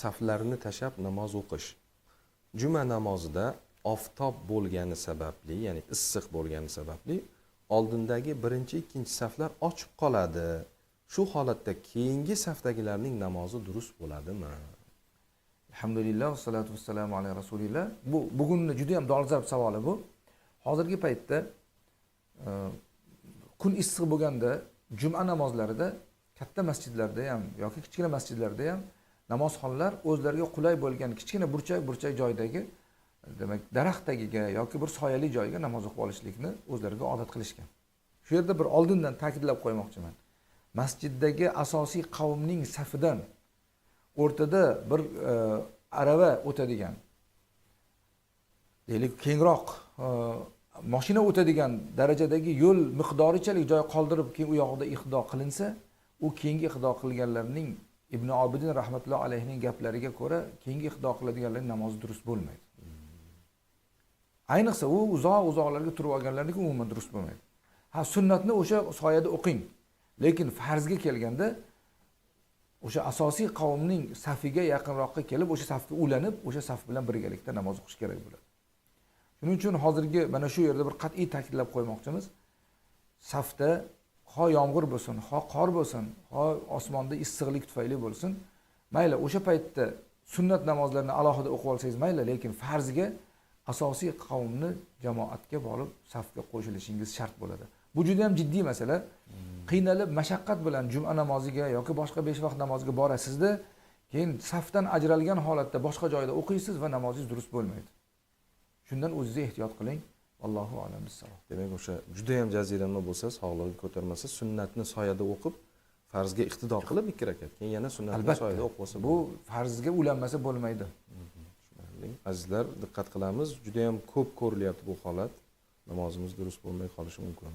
saflarni tashab namoz o'qish. Juma namozida oftob bo'lgani sababli, ya'ni issiq bo'lgani sababli oldindagi birinchi, ikkinchi saflar ochiq qoladi. Shu holatda keyingi safdagilarning namozi durust bo'ladimi? Alhamdulillah, vassalatu vassalamu ala rasulillah. Bu bugunni juda ham dolzarb savoli bu. Hozirgi paytda kun issiq bo'lganda juma namozlarida katta masjidlarda ham yoki kichkina masjidlarda ham namozxonlar o'zlariga qulay bo'lgan kichkina burchak joydagi, demak, daraxt tagiga yoki bir soyali joyga namoz o'qib olishlikni o'zlariga odat qilishgan. Shu yerda bir oldindan ta'kidlab qo'ymoqchiman. Masjiddagi asosiy qavmning safidan o'rtada bir arava o'tadigan, deylik, kengroq mashina o'tadigan darajadagi yo'l miqdorichalik joy qoldirib keyin u yoqda iqdo qilinsa, u keyingi iqdo qilganlarning Ibn Obidin rahmatullohi alayhining gaplariga ko'ra keyingi iqdo qiladiganlarning namozi durust bo'lmaydi. Ayniqsa u uzoqlarga turib olganlarniki umuman durust bo'lmaydi. Ha, sunnatni o'sha soyada o'qing. Lekin farzga kelganda o'sha asosiy qavmning safiga yaqinroqqa kelib, o'sha safga ulanib, o'sha saf bilan birgalikda namoz o'qish kerak bo'ladi. Shuning uchun hozirgi mana shu yerda bir qat'iy ta'kidlab qo'ymoqchimiz. Safda ho yomg'ir bo'lsin, ho qor bo'lsin, ho osmonda issiqlik tufayli bo'lsin, mayli o'sha paytda sunnat namozlarini alohida o'qib olsangiz mayli, lekin farzga asosiy qavmni jamoatga borib safga qo'shilishingiz shart bo'ladi. Bu juda ham jiddiy masala. Qiynalib, mashaqqat bilan juma namoziga yoki boshqa 5 vaqt namoziga borasizda, keyin safdan ajralgan holatda boshqa joyda o'qiysiz va namozingiz durust bo'lmaydi. Shundan o'zingiz ehtiyot qiling. Allohu a'lam bis-savob. Demak, o'sha juda ham jazirama bo'lsa, sog'lig'i ko'tarmasa, sunnatni soyada o'qib, farzga iqtido qilib 2 rakat, keyin yana sunnatni soyada o'qib olsa, bu farzga ulanmasa bo'lmaydi. Azizlar, diqqat qilamiz. Juda ham ko'p ko'rilyapti bu holat. Namozimiz durust bo'lmay qolishi mumkin.